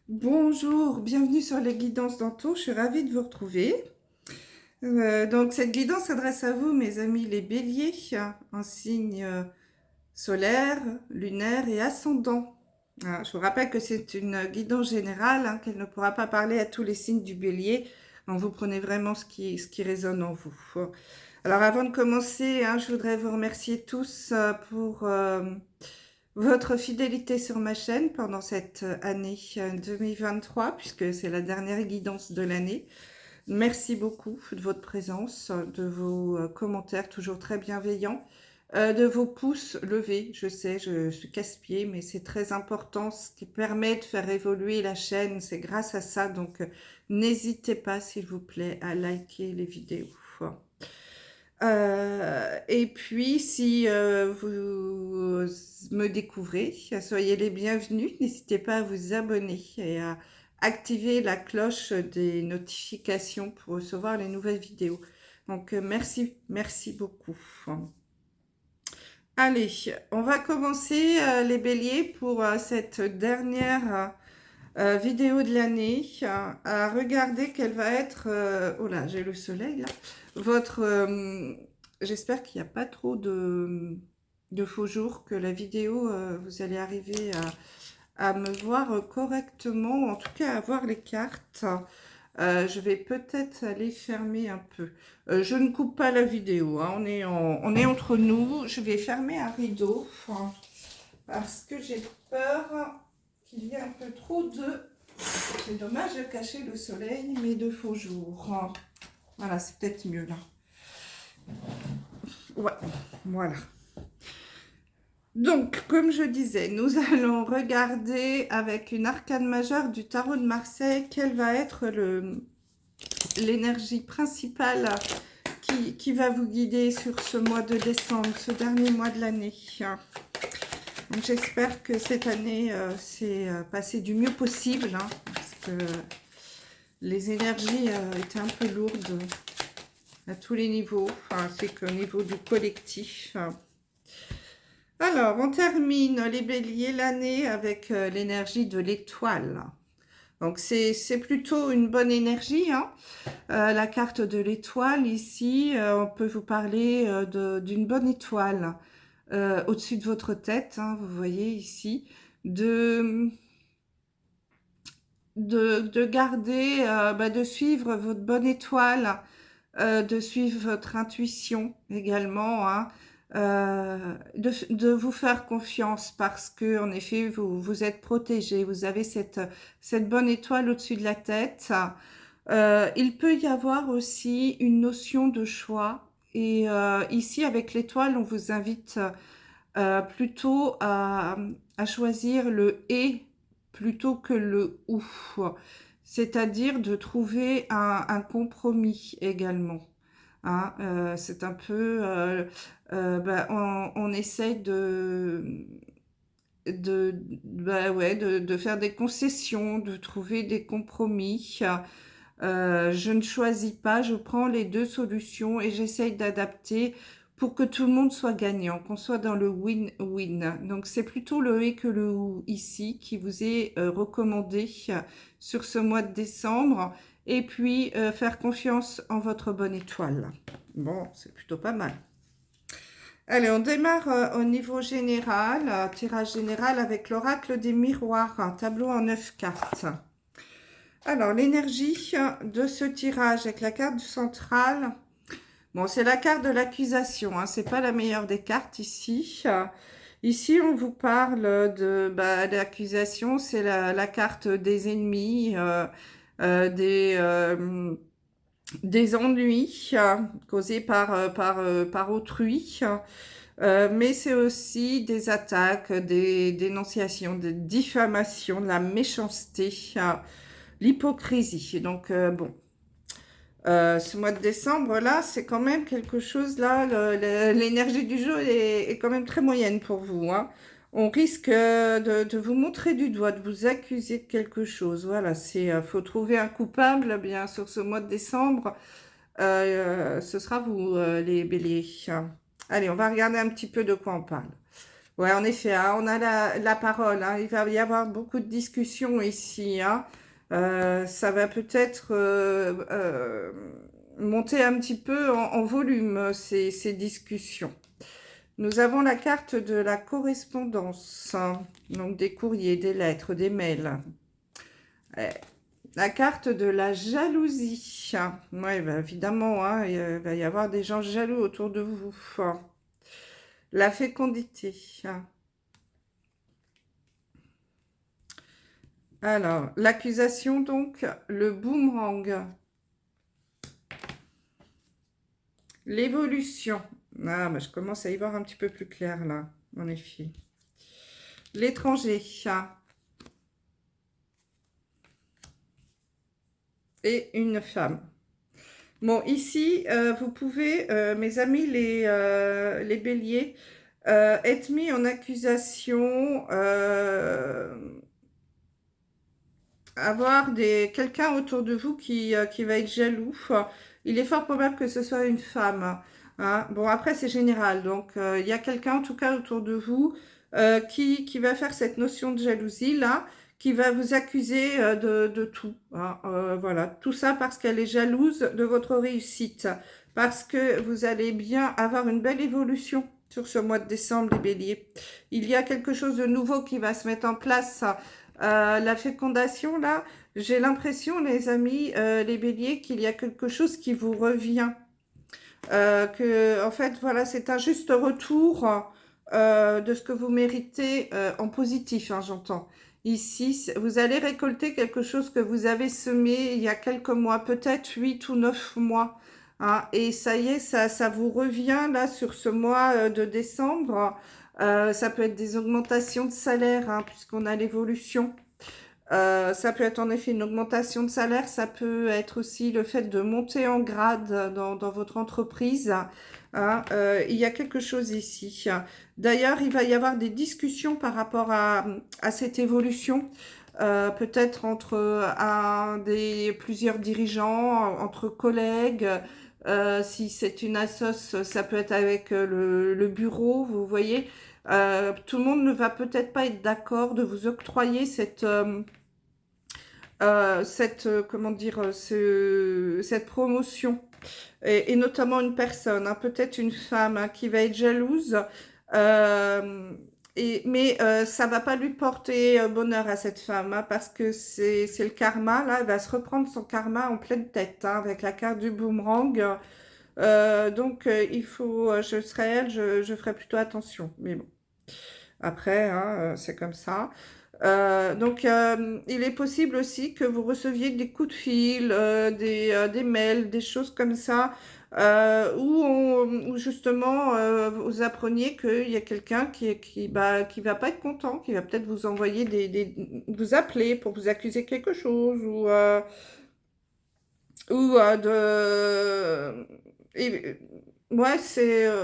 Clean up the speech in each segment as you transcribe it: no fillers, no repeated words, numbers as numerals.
Bonjour, bienvenue sur les guidances d'Anto, je suis ravie de vous retrouver. Donc cette guidance s'adresse à vous, mes amis les béliers, en signe solaire, lunaire et ascendant. Je vous rappelle que c'est une guidance générale, qu'elle ne pourra pas parler à tous les signes du bélier, donc vous prenez vraiment ce qui résonne en vous. Alors avant de commencer, je voudrais vous remercier tous pour votre fidélité sur ma chaîne pendant cette année 2023, puisque c'est la dernière guidance de l'année. Merci beaucoup de votre présence, de vos commentaires toujours très bienveillants, de vos pouces levés. Je sais, je suis casse-pied, mais c'est très important. Ce qui permet de faire évoluer la chaîne, c'est grâce à ça. Donc, n'hésitez pas, s'il vous plaît, à liker les vidéos. Et puis, si vous me découvrez, soyez les bienvenus. N'hésitez pas à vous abonner et à activer la cloche des notifications pour recevoir les nouvelles vidéos. Donc, merci, merci beaucoup. Allez, on va commencer les béliers pour cette dernière vidéo de l'année. À regarder quelle va être... oh là, j'ai le soleil là. Votre... j'espère qu'il n'y a pas trop de faux jours, que la vidéo, vous allez arriver à me voir correctement, en tout cas à voir les cartes. Je vais peut-être aller fermer un peu. Je ne coupe pas la vidéo, on est entre nous. Je vais fermer un rideau parce que j'ai peur qu'il y ait un peu trop de... C'est dommage de cacher le soleil, mais de faux jours. Voilà, c'est peut-être mieux là. Ouais, voilà. Donc, comme je disais, nous allons regarder avec une arcane majeure du tarot de Marseille quelle va être l'énergie principale qui va vous guider sur ce mois de décembre, ce dernier mois de l'année. J'espère que cette année s'est passée du mieux possible, parce que les énergies étaient un peu lourdes à tous les niveaux, c'est qu'au niveau du collectif. Alors, on termine les béliers l'année avec l'énergie de l'étoile. Donc, c'est plutôt une bonne énergie. La carte de l'étoile, ici, on peut vous parler d'une bonne étoile au-dessus de votre tête, vous voyez ici, de garder, de suivre votre bonne étoile, de suivre votre intuition également, de vous faire confiance parce que en effet vous êtes protégé, vous avez cette bonne étoile au-dessus de la tête. Il peut y avoir aussi une notion de choix et ici avec l'étoile on vous invite plutôt à choisir le et plutôt que le ou, c'est-à-dire de trouver un compromis également. C'est un peu, on essaye de faire des concessions, de trouver des compromis. Je ne choisis pas, je prends les deux solutions et j'essaye d'adapter pour que tout le monde soit gagnant, qu'on soit dans le win-win. Donc c'est plutôt le et que le ou ici qui vous est recommandé sur ce mois de décembre. Et puis faire confiance en votre bonne étoile. Bon, c'est plutôt pas mal. Allez, on démarre au niveau général, tirage général avec l'oracle des miroirs, un tableau en 9 cartes. Alors, l'énergie de ce tirage avec la carte centrale, bon, c'est la carte de l'accusation, c'est pas la meilleure des cartes ici. Ici, on vous parle de l'accusation, c'est la carte des ennemis, des ennuis causés par autrui. Mais c'est aussi des attaques, des dénonciations, des diffamations, de la méchanceté, l'hypocrisie. Donc, bon, ce mois de décembre, là, c'est quand même quelque chose, là, l'énergie du jeu est quand même très moyenne pour vous. On risque de vous montrer du doigt, de vous accuser de quelque chose. Voilà, faut trouver un coupable, bien, sur ce mois de décembre. Ce sera vous, les béliers. Allez, on va regarder un petit peu de quoi on parle. Ouais, en effet, hein, on a la parole, hein. Il va y avoir beaucoup de discussions ici, hein. Ça va peut-être monter un petit peu en volume, ces discussions. Nous avons la carte de la correspondance, hein. Donc des courriers, des lettres, des mails. Euh, La carte de la jalousie. Oui, bah, évidemment, hein, il va y avoir des gens jaloux autour de vous. La fécondité. Alors, l'accusation, donc, le boomerang. L'évolution. Ah, bah, je commence à y voir un petit peu plus clair, là, en effet. L'étranger. Et une femme. Bon, ici, vous pouvez, mes amis les béliers, être mis en accusation, avoir quelqu'un autour de vous qui va être jaloux. Il est fort probable que ce soit une femme, hein. Bon, après, c'est général. Donc, il y a quelqu'un, en tout cas, autour de vous qui va faire cette notion de jalousie, là, qui va vous accuser de tout, hein. Voilà, tout ça parce qu'elle est jalouse de votre réussite, parce que vous allez bien avoir une belle évolution sur ce mois de décembre, les béliers. Il y a quelque chose de nouveau qui va se mettre en place. La fécondation, là, j'ai l'impression, les amis, les béliers, qu'il y a quelque chose qui vous revient. En fait, voilà, c'est un juste retour de ce que vous méritez en positif, hein, j'entends. Ici, vous allez récolter quelque chose que vous avez semé il y a quelques mois, peut-être 8 ou 9 mois. Hein, et ça y est, ça vous revient là sur ce mois de décembre. Ça peut être des augmentations de salaire, hein, puisqu'on a l'évolution. Ça peut être en effet une augmentation de salaire, ça peut être aussi le fait de monter en grade dans votre entreprise. Hein. Il y a quelque chose ici. D'ailleurs, il va y avoir des discussions par rapport à cette évolution. Peut-être entre plusieurs dirigeants, entre collègues. Si c'est une assoce, ça peut être avec le bureau, vous voyez. Tout le monde ne va peut-être pas être d'accord de vous octroyer comment dire, cette promotion. Et notamment une personne, hein, peut-être une femme, hein, qui va être jalouse. Euh, mais ça va pas lui porter bonheur à cette femme, hein, parce que c'est le karma, là. Elle va se reprendre son karma en pleine tête, hein, avec la carte du boomerang. Donc, je serais elle, je ferais plutôt attention. Mais bon, après, hein, c'est comme ça. Il est possible aussi que vous receviez des coups de fil, des mails, des choses comme ça, où justement vous appreniez qu'il y a quelqu'un qui va pas être content, qui va peut-être vous envoyer vous appeler pour vous accuser de quelque chose, ou ouais,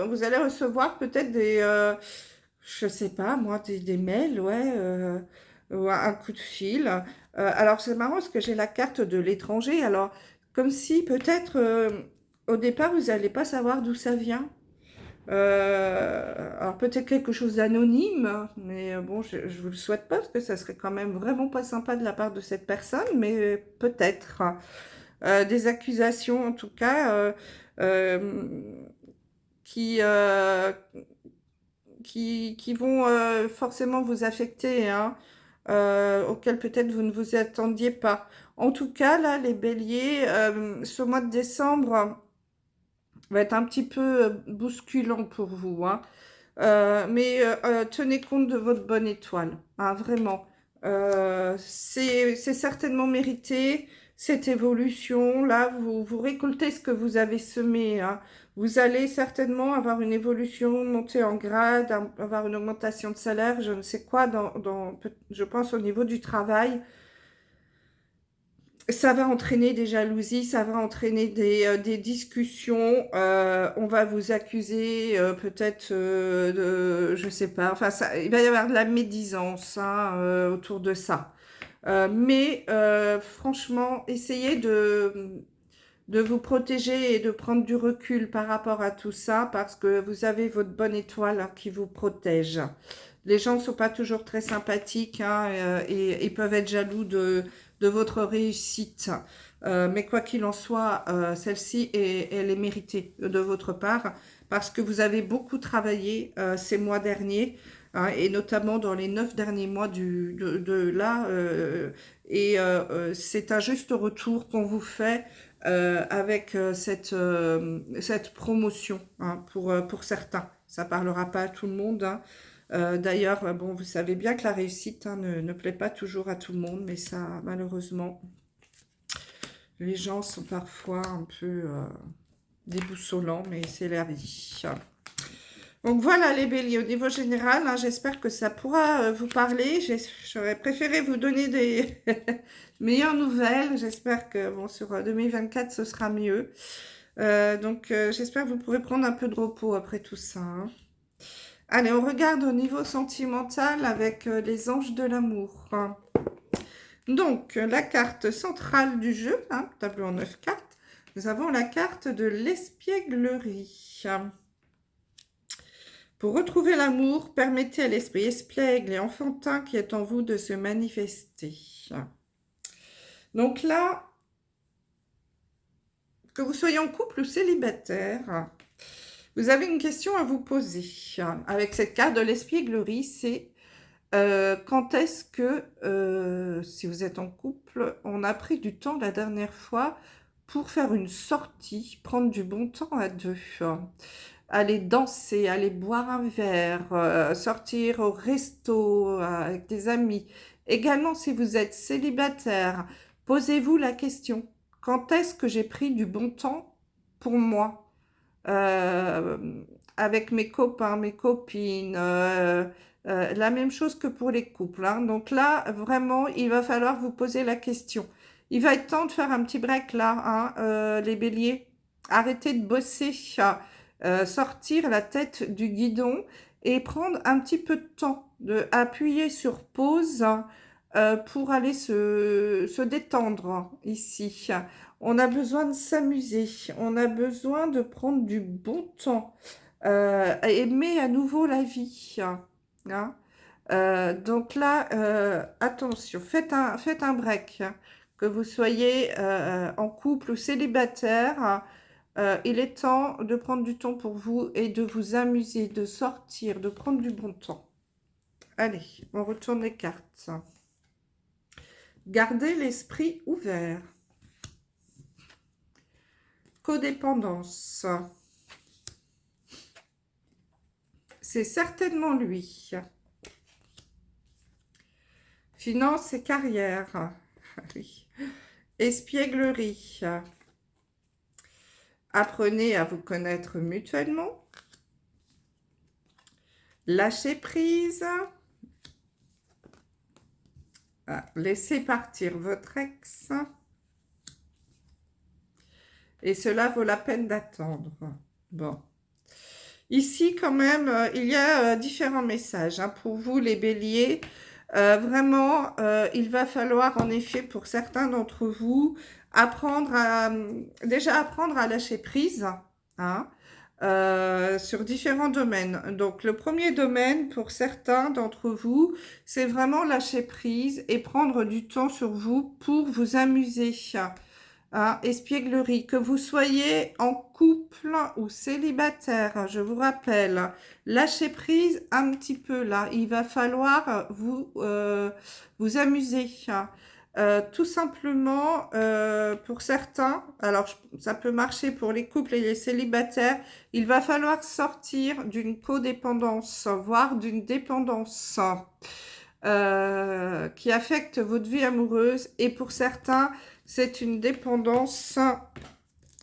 vous allez recevoir peut-être je sais pas, moi, des mails, ouais, ou un coup de fil. Alors, c'est marrant parce que j'ai la carte de l'étranger. Alors, comme si peut-être au départ, vous n'allez pas savoir d'où ça vient. Alors, peut-être quelque chose d'anonyme, mais bon, je ne vous le souhaite pas parce que ça serait quand même vraiment pas sympa de la part de cette personne, mais peut-être. Des accusations, en tout cas, qui, euh, qui vont forcément vous affecter, hein, auxquels peut-être vous ne vous attendiez pas. En tout cas, là, les béliers, ce mois de décembre va être un petit peu bousculant pour vous, hein. Mais tenez compte de votre bonne étoile, hein, vraiment. C'est certainement mérité, cette évolution. Là, vous récoltez ce que vous avez semé, hein. Vous allez certainement avoir une évolution, monter en grade, avoir une augmentation de salaire, je ne sais quoi, je pense au niveau du travail. Ça va entraîner des jalousies, ça va entraîner des discussions. On va vous accuser peut-être je sais pas. Enfin, il va y avoir de la médisance, hein, autour de ça. Mais franchement, essayez de vous protéger et de prendre du recul par rapport à tout ça, parce que vous avez votre bonne étoile hein, qui vous protège. Les gens ne sont pas toujours très sympathiques hein, et peuvent être jaloux de votre réussite. Mais quoi qu'il en soit, celle-ci, elle est méritée de votre part, parce que vous avez beaucoup travaillé ces mois derniers, hein, et notamment dans les 9 derniers mois de là, c'est un juste retour qu'on vous fait avec cette promotion hein, pour certains. Ça ne parlera pas à tout le monde. Hein. D'ailleurs, bon, vous savez bien que la réussite hein, ne plaît pas toujours à tout le monde, mais ça, malheureusement, les gens sont parfois un peu déboussolants, mais c'est la vie. Donc voilà les béliers, au niveau général, hein, j'espère que ça pourra vous parler. J'aurais préféré vous donner des meilleures nouvelles. J'espère que bon, sur 2024, ce sera mieux. J'espère que vous pourrez prendre un peu de repos après tout ça. Hein. Allez, on regarde au niveau sentimental avec les anges de l'amour. Donc, la carte centrale du jeu, hein, tableau en 9 cartes, nous avons la carte de l'espièglerie. Pour retrouver l'amour, permettez à l'esprit espiègle et enfantin qui est en vous de se manifester. Donc là, que vous soyez en couple ou célibataire, vous avez une question à vous poser. Avec cette carte de l'espièglerie, c'est quand est-ce que, si vous êtes en couple, on a pris du temps la dernière fois pour faire une sortie, prendre du bon temps à deux, aller danser, aller boire un verre, sortir au resto avec des amis. Également, si vous êtes célibataire, posez-vous la question, quand est-ce que j'ai pris du bon temps pour moi avec mes copains, mes copines, la même chose que pour les couples. Hein. Donc là, vraiment, il va falloir vous poser la question. Il va être temps de faire un petit break là, hein, les béliers. Arrêtez de bosser, sortir la tête du guidon et prendre un petit peu de temps, appuyer sur pause pour aller se détendre ici. On a besoin de s'amuser, on a besoin de prendre du bon temps, aimer à nouveau la vie. Hein. Donc là, attention, faites un break, hein. Que vous soyez en couple ou célibataire, il est temps de prendre du temps pour vous et de vous amuser, de sortir, de prendre du bon temps. Allez, on retourne les cartes. Gardez l'esprit ouvert. Codépendance. C'est certainement lui. Finance et carrière. Oui. Espièglerie. Apprenez à vous connaître mutuellement. Lâchez prise. Laissez partir votre ex. Et cela vaut la peine d'attendre. Bon. Ici, quand même, il y a différents messages hein, pour vous, les béliers. Vraiment, il va falloir, en effet, pour certains d'entre vous, déjà apprendre à lâcher prise hein, sur différents domaines. Donc, le premier domaine, pour certains d'entre vous, c'est vraiment lâcher prise et prendre du temps sur vous pour vous amuser. Hein, espièglerie, que vous soyez en couple ou célibataire, je vous rappelle, lâchez prise un petit peu là, il va falloir vous amuser. Tout simplement, pour certains, alors ça peut marcher pour les couples et les célibataires, il va falloir sortir d'une codépendance, voire d'une dépendance qui affecte votre vie amoureuse. Et pour certains, c'est une dépendance,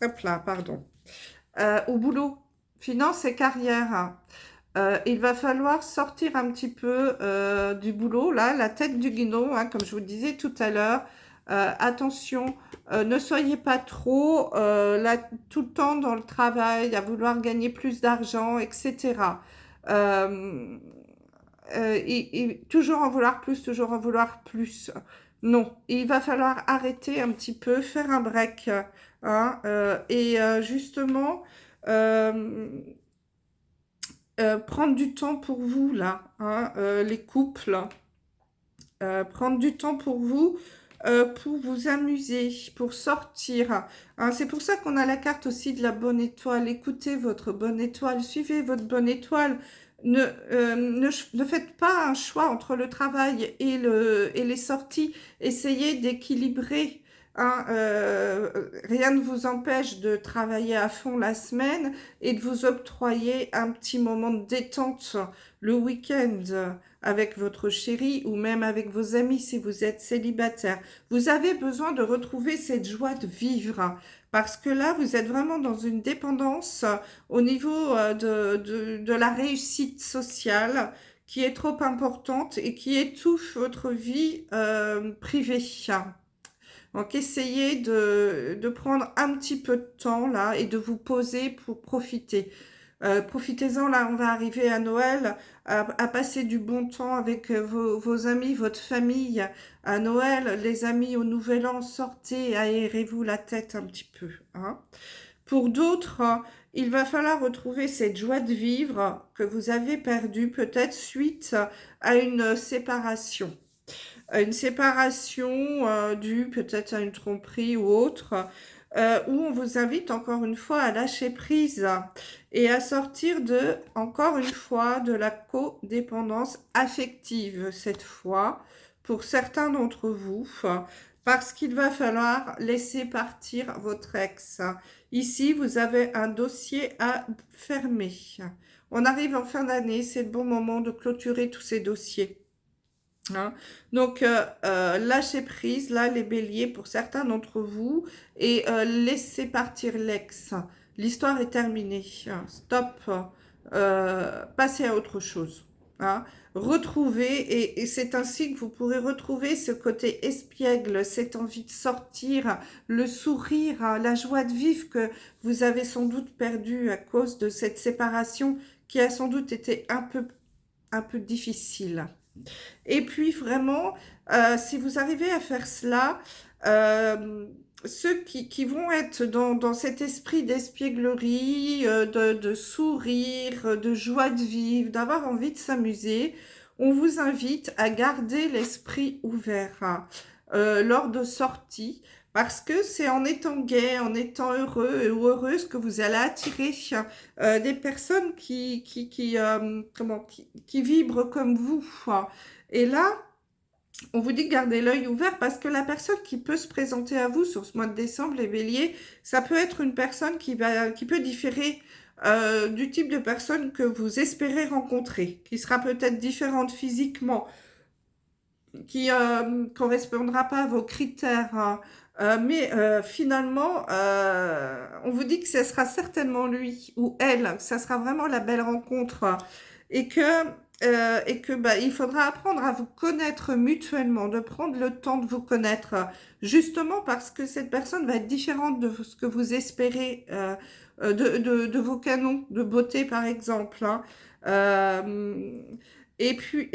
hop là, pardon, au boulot, finance et carrière. Il va falloir sortir un petit peu du boulot, là, la tête du guidon, hein, comme je vous le disais tout à l'heure. Attention, ne soyez pas trop là, tout le temps dans le travail, à vouloir gagner plus d'argent, etc. Toujours en vouloir plus, toujours en vouloir plus. Non, il va falloir arrêter un petit peu, faire un break, hein, justement, euh, prendre du temps pour vous, là, hein, les couples, prendre du temps pour vous amuser, pour sortir. Hein, c'est pour ça qu'on a la carte aussi de la bonne étoile. Écoutez votre bonne étoile, suivez votre bonne étoile. Ne faites pas un choix entre le travail et les sorties. Essayez d'équilibrer. Hein, rien ne vous empêche de travailler à fond la semaine et de vous octroyer un petit moment de détente le week-end avec votre chéri ou même avec vos amis si vous êtes célibataire. Vous avez besoin de retrouver cette joie de vivre parce que là, vous êtes vraiment dans une dépendance au niveau de la réussite sociale qui est trop importante et qui étouffe votre vie privée. Donc, essayez de prendre un petit peu de temps là et de vous poser pour profiter. Profitez-en, là, on va arriver à Noël, à passer du bon temps avec vos amis, votre famille. À Noël, les amis, au Nouvel An, sortez, aérez-vous la tête un petit peu. Hein. Pour d'autres, il va falloir retrouver cette joie de vivre que vous avez perdue peut-être suite à une séparation. Une séparation due peut-être à une tromperie ou autre, où on vous invite encore une fois à lâcher prise et à sortir encore une fois, de la codépendance affective cette fois, pour certains d'entre vous, parce qu'il va falloir laisser partir votre ex. Ici, vous avez un dossier à fermer. On arrive en fin d'année, c'est le bon moment de clôturer tous ces dossiers. Hein. Donc, lâchez prise, là, les béliers, pour certains d'entre vous, et laissez partir l'ex. L'histoire est terminée. Hein. Stop. Passez à autre chose. Hein. Retrouvez, et c'est ainsi que vous pourrez retrouver ce côté espiègle, cette envie de sortir, le sourire, hein, la joie de vivre que vous avez sans doute perdu à cause de cette séparation qui a sans doute été un peu difficile. Et puis vraiment, si vous arrivez à faire cela, ceux qui vont être dans cet esprit d'espièglerie, de sourire, de joie de vivre, d'avoir envie de s'amuser, on vous invite à garder l'esprit ouvert lors de sorties, parce que c'est en étant gai, en étant heureux ou heureuse que vous allez attirer des personnes qui vibrent comme vous. Et là, on vous dit de garder l'œil ouvert parce que la personne qui peut se présenter à vous sur ce mois de décembre, les béliers, ça peut être une personne qui peut différer du type de personne que vous espérez rencontrer, qui sera peut-être différente physiquement, qui ne correspondra pas à vos critères, hein. Mais finalement, on vous dit que ce sera certainement lui ou elle, que ça sera vraiment la belle rencontre et que il faudra apprendre à vous connaître mutuellement, de prendre le temps de vous connaître, justement parce que cette personne va être différente de ce que vous espérez, de vos canons de beauté par exemple. Hein. Euh, et puis,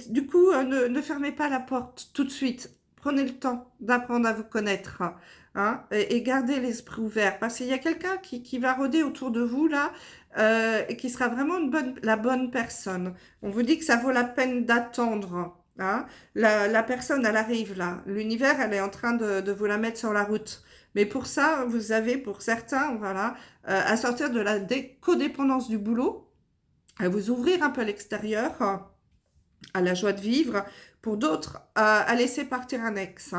du coup, ne fermez pas la porte tout de suite. Prenez le temps d'apprendre à vous connaître, hein, et gardez l'esprit ouvert. Parce qu'il y a quelqu'un qui va rôder autour de vous, là, et qui sera vraiment la bonne personne. On vous dit que ça vaut la peine d'attendre. Hein. La personne, elle arrive là. L'univers, elle est en train de vous la mettre sur la route. Mais pour ça, vous avez, pour certains, voilà, à sortir de la codépendance du boulot, à vous ouvrir un peu à l'extérieur, à la joie de vivre, pour d'autres, à laisser partir un ex.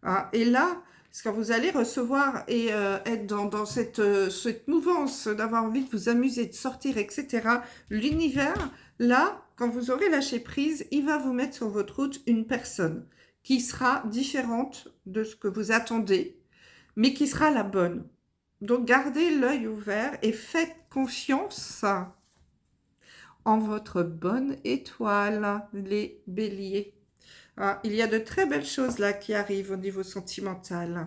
Hein. Et là, quand vous allez recevoir et être dans cette mouvance d'avoir envie de vous amuser, de sortir, etc., l'univers, là, quand vous aurez lâché prise, il va vous mettre sur votre route une personne qui sera différente de ce que vous attendez, mais qui sera la bonne. Donc, gardez l'œil ouvert et faites confiance en votre bonne étoile, les béliers. Ah, il y a de très belles choses là qui arrivent au niveau sentimental.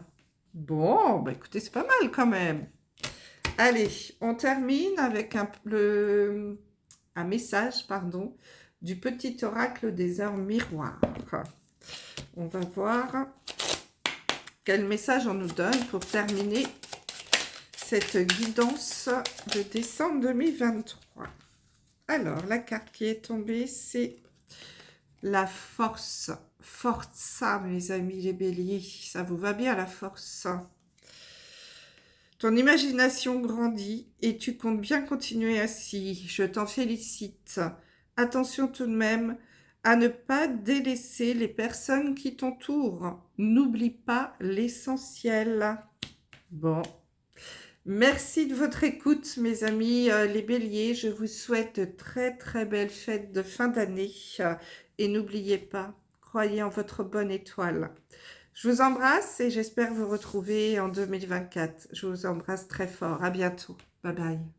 Bon, bah écoutez, c'est pas mal quand même. Allez, on termine avec un message, pardon, du petit oracle des heures miroirs. on va voir quel message on nous donne pour terminer cette guidance de décembre 2023. Alors, la carte qui est tombée, c'est la force. Forza, mes amis les béliers. Ça vous va bien, la force? Ton imagination grandit et tu comptes bien continuer ainsi. Je t'en félicite. Attention tout de même à ne pas délaisser les personnes qui t'entourent. N'oublie pas l'essentiel. Bon. Merci de votre écoute, mes amis les béliers. Je vous souhaite de très belles fêtes de fin d'année. Et n'oubliez pas, croyez en votre bonne étoile. Je vous embrasse et j'espère vous retrouver en 2024. Je vous embrasse très fort. À bientôt. Bye bye.